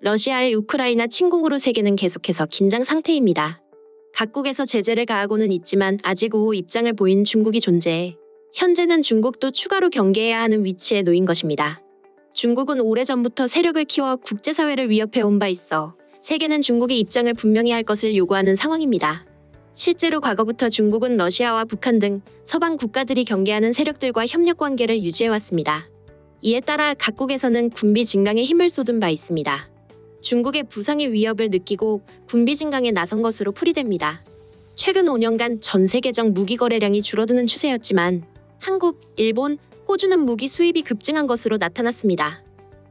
러시아의 우크라이나 침공으로 세계는 계속해서 긴장 상태입니다. 각국에서 제재를 가하고는 있지만 아직 우호 입장을 보인 중국이 존재해 현재는 중국도 추가로 경계해야 하는 위치에 놓인 것입니다. 중국은 오래전부터 세력을 키워 국제사회를 위협해온 바 있어 세계는 중국의 입장을 분명히 할 것을 요구하는 상황입니다. 실제로 과거부터 중국은 러시아와 북한 등 서방 국가들이 경계하는 세력들과 협력 관계를 유지해왔습니다. 이에 따라 각국에서는 군비 증강에 힘을 쏟은 바 있습니다. 중국의 부상의 위협을 느끼고 군비 증강에 나선 것으로 풀이됩니다. 최근 5년간 전 세계적 무기 거래량이 줄어드는 추세였지만 한국, 일본, 호주는 무기 수입이 급증한 것으로 나타났습니다.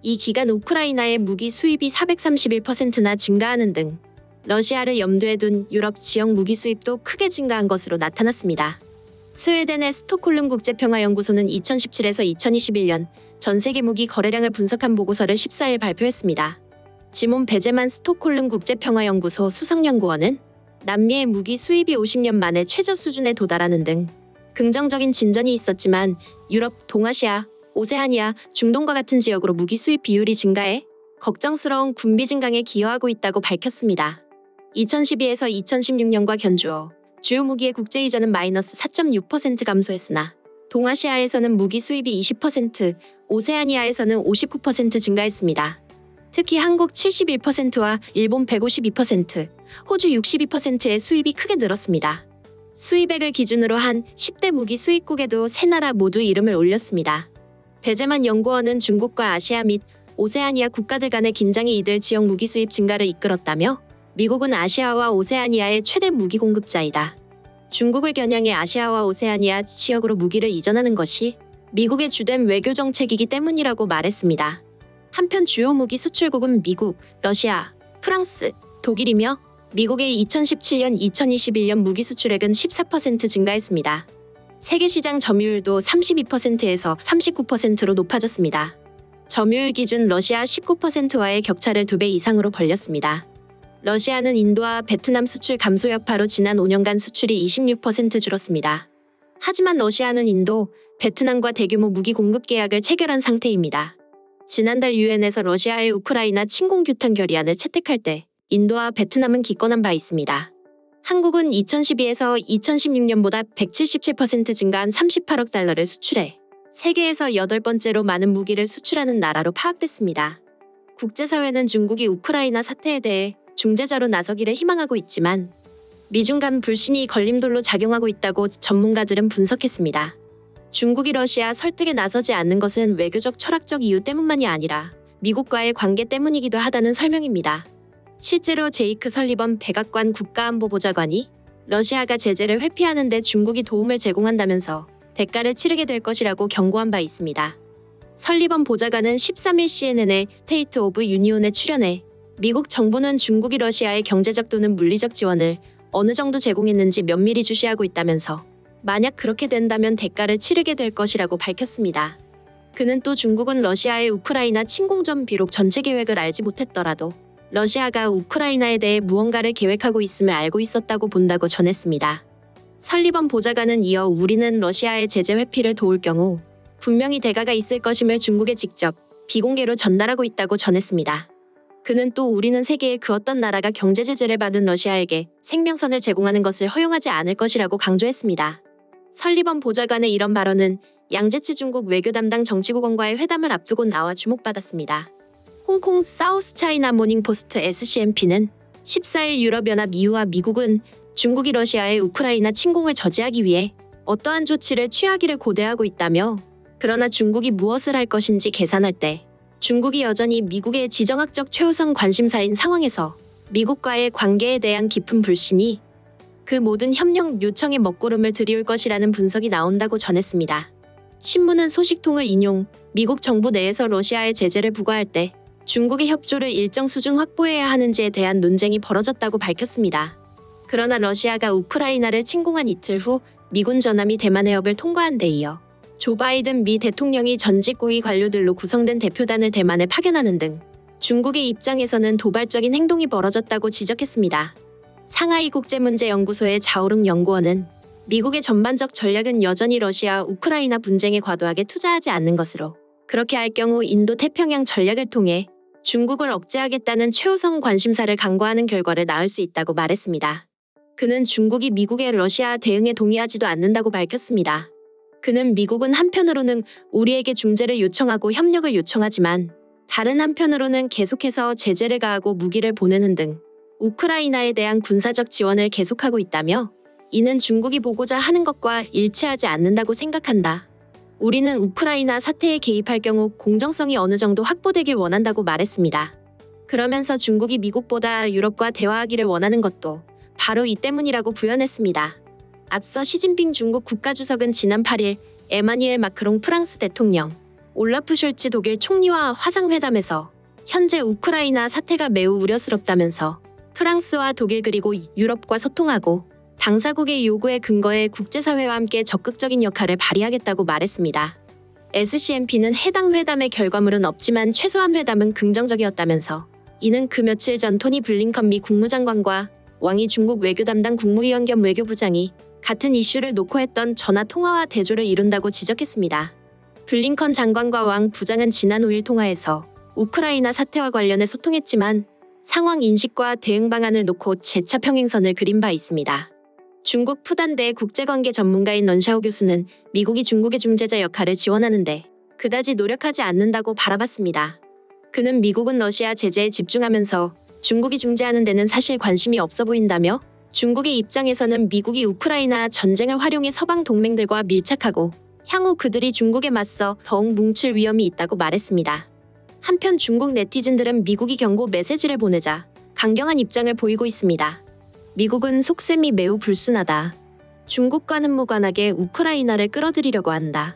이 기간 우크라이나의 무기 수입이 431%나 증가하는 등 러시아를 염두에 둔 유럽 지역 무기 수입도 크게 증가한 것으로 나타났습니다. 스웨덴의 스톡홀름 국제평화연구소는 2017에서 2021년 전 세계 무기 거래량을 분석한 보고서를 14일 발표했습니다. 지몬 베제만 스톡홀름 국제평화연구소 수석연구원은 남미의 무기 수입이 50년 만에 최저 수준에 도달하는 등 긍정적인 진전이 있었지만 유럽, 동아시아, 오세아니아, 중동과 같은 지역으로 무기 수입 비율이 증가해 걱정스러운 군비 증강에 기여하고 있다고 밝혔습니다. 2012에서 2016년과 견주어 주요 무기의 국제 이전은 마이너스 4.6% 감소했으나 동아시아에서는 무기 수입이 20%, 오세아니아에서는 59% 증가했습니다. 특히 한국 71%와 일본 152%, 호주 62%의 수입이 크게 늘었습니다. 수입액을 기준으로 한 10대 무기 수입국에도 세 나라 모두 이름을 올렸습니다. 베제만 연구원은 중국과 아시아 및 오세아니아 국가들 간의 긴장이 이들 지역 무기 수입 증가를 이끌었다며 미국은 아시아와 오세아니아의 최대 무기 공급자이다. 중국을 겨냥해 아시아와 오세아니아 지역으로 무기를 이전하는 것이 미국의 주된 외교 정책이기 때문이라고 말했습니다. 한편 주요 무기 수출국은 미국, 러시아, 프랑스, 독일이며 미국의 2017년-2021년 무기 수출액은 14% 증가했습니다. 세계시장 점유율도 32%에서 39%로 높아졌습니다. 점유율 기준 러시아 19%와의 격차를 2배 이상으로 벌렸습니다. 러시아는 인도와 베트남 수출 감소 여파로 지난 5년간 수출이 26% 줄었습니다. 하지만 러시아는 인도, 베트남과 대규모 무기 공급 계약을 체결한 상태입니다. 지난달 유엔에서 러시아의 우크라이나 침공 규탄 결의안을 채택할 때 인도와 베트남은 기권한 바 있습니다. 한국은 2012에서 2016년보다 177% 증가한 38억 달러를 수출해 세계에서 8번째로 많은 무기를 수출하는 나라로 파악됐습니다. 국제사회는 중국이 우크라이나 사태에 대해 중재자로 나서기를 희망하고 있지만 미중 간 불신이 걸림돌로 작용하고 있다고 전문가들은 분석했습니다. 중국이 러시아 설득에 나서지 않는 것은 외교적 철학적 이유 때문만이 아니라 미국과의 관계 때문이기도 하다는 설명입니다. 실제로 제이크 설리번 백악관 국가안보보좌관이 러시아가 제재를 회피하는 데 중국이 도움을 제공한다면서 대가를 치르게 될 것이라고 경고한 바 있습니다. 설리번 보좌관은 13일 CNN의 스테이트 오브 유니온에 출연해 미국 정부는 중국이 러시아의 경제적 또는 물리적 지원을 어느 정도 제공했는지 면밀히 주시하고 있다면서 만약 그렇게 된다면 대가를 치르게 될 것이라고 밝혔습니다. 그는 또 중국은 러시아의 우크라이나 침공 전 비록 전체 계획을 알지 못했더라도 러시아가 우크라이나에 대해 무언가를 계획하고 있음을 알고 있었다고 본다고 전했습니다. 설리번 보좌관은 이어 우리는 러시아의 제재 회피를 도울 경우 분명히 대가가 있을 것임을 중국에 직접 비공개로 전달하고 있다고 전했습니다. 그는 또 우리는 세계의 그 어떤 나라가 경제 제재를 받은 러시아에게 생명선을 제공하는 것을 허용하지 않을 것이라고 강조했습니다. 설리번 보좌관의 이런 발언은 양제치 중국 외교 담당 정치국원과의 회담을 앞두고 나와 주목받았습니다. 홍콩 사우스 차이나 모닝포스트 SCMP는 14일 유럽연합 EU와 미국은 중국이 러시아의 우크라이나 침공을 저지하기 위해 어떠한 조치를 취하기를 고대하고 있다며 그러나 중국이 무엇을 할 것인지 계산할 때 중국이 여전히 미국의 지정학적 최우선 관심사인 상황에서 미국과의 관계에 대한 깊은 불신이 그 모든 협력 요청의 먹구름을 들이울 것이라는 분석이 나온다고 전했습니다. 신문은 소식통을 인용, 미국 정부 내에서 러시아의 제재를 부과할 때 중국의 협조를 일정 수준 확보해야 하는지에 대한 논쟁이 벌어졌다고 밝혔습니다. 그러나 러시아가 우크라이나를 침공한 이틀 후 미군 전함이 대만 해협을 통과한 데 이어 조 바이든 미 대통령이 전직 고위 관료들로 구성된 대표단을 대만에 파견하는 등 중국의 입장에서는 도발적인 행동이 벌어졌다고 지적했습니다. 상하이 국제문제연구소의 자오릉 연구원은 미국의 전반적 전략은 여전히 러시아 우크라이나 분쟁에 과도하게 투자하지 않는 것으로 그렇게 할 경우 인도 태평양 전략을 통해 중국을 억제하겠다는 최우선 관심사를 강구하는 결과를 낳을 수 있다고 말했습니다. 그는 중국이 미국의 러시아 대응에 동의하지도 않는다고 밝혔습니다. 그는 미국은 한편으로는 우리에게 중재를 요청하고 협력을 요청하지만 다른 한편으로는 계속해서 제재를 가하고 무기를 보내는 등 우크라이나에 대한 군사적 지원을 계속하고 있다며 이는 중국이 보고자 하는 것과 일치하지 않는다고 생각한다. 우리는 우크라이나 사태에 개입할 경우 공정성이 어느 정도 확보되길 원한다고 말했습니다. 그러면서 중국이 미국보다 유럽과 대화하기를 원하는 것도 바로 이 때문이라고 부연했습니다. 앞서 시진핑 중국 국가주석은 지난 8일 에마뉘엘 마크롱 프랑스 대통령, 올라프 숄츠 독일 총리와 화상회담에서 현재 우크라이나 사태가 매우 우려스럽다면서 프랑스와 독일 그리고 유럽과 소통하고 당사국의 요구에 근거해 국제사회와 함께 적극적인 역할을 발휘하겠다고 말했습니다. SCMP는 해당 회담의 결과물은 없지만 최소한 회담은 긍정적이었다면서 이는 그 며칠 전 토니 블링컨 미 국무장관과 왕이 중국 외교 담당 국무위원 겸 외교부장이 같은 이슈를 놓고 했던 전화 통화와 대조를 이룬다고 지적했습니다. 블링컨 장관과 왕 부장은 지난 5일 통화에서 우크라이나 사태와 관련해 소통했지만 상황 인식과 대응 방안을 놓고 재차 평행선을 그린 바 있습니다. 중국 푸단대 국제관계 전문가인 런샤오 교수는 미국이 중국의 중재자 역할을 지원하는데 그다지 노력하지 않는다고 바라봤습니다. 그는 미국은 러시아 제재에 집중하면서 중국이 중재하는 데는 사실 관심이 없어 보인다며 중국의 입장에서는 미국이 우크라이나 전쟁을 활용해 서방 동맹들과 밀착하고 향후 그들이 중국에 맞서 더욱 뭉칠 위험이 있다고 말했습니다. 한편 중국 네티즌들은 미국이 경고 메시지를 보내자 강경한 입장을 보이고 있습니다. 미국은 속셈이 매우 불순하다. 중국과는 무관하게 우크라이나를 끌어들이려고 한다.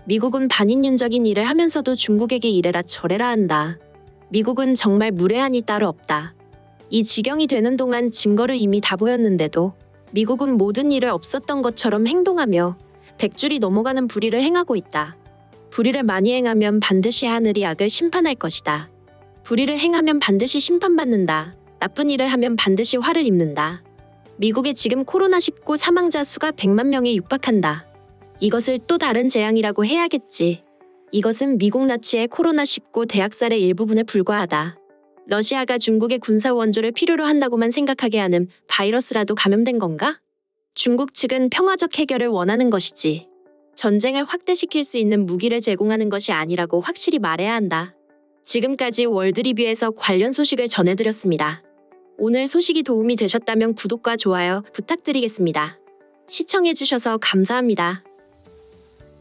미국은 반인륜적인 일을 하면서도 중국에게 이래라 저래라 한다. 미국은 정말 무례한이 따로 없다. 이 지경이 되는 동안 증거를 이미 다 보였는데도 미국은 모든 일을 없었던 것처럼 행동하며 100줄이 넘어가는 불의를 행하고 있다. 불의를 많이 행하면 반드시 하늘이 악을 심판할 것이다. 불의를 행하면 반드시 심판받는다. 나쁜 일을 하면 반드시 화를 입는다. 미국의 지금 코로나19 사망자 수가 100만 명에 육박한다. 이것을 또 다른 재앙이라고 해야겠지. 이것은 미국 나치의 코로나19 대학살의 일부분에 불과하다. 러시아가 중국의 군사 원조를 필요로 한다고만 생각하게 하는 바이러스라도 감염된 건가? 중국 측은 평화적 해결을 원하는 것이지. 전쟁을 확대시킬 수 있는 무기를 제공하는 것이 아니라고 확실히 말해야 한다. 지금까지 월드리뷰에서 관련 소식을 전해드렸습니다. 오늘 소식이 도움이 되셨다면 구독과 좋아요 부탁드리겠습니다. 시청해주셔서 감사합니다.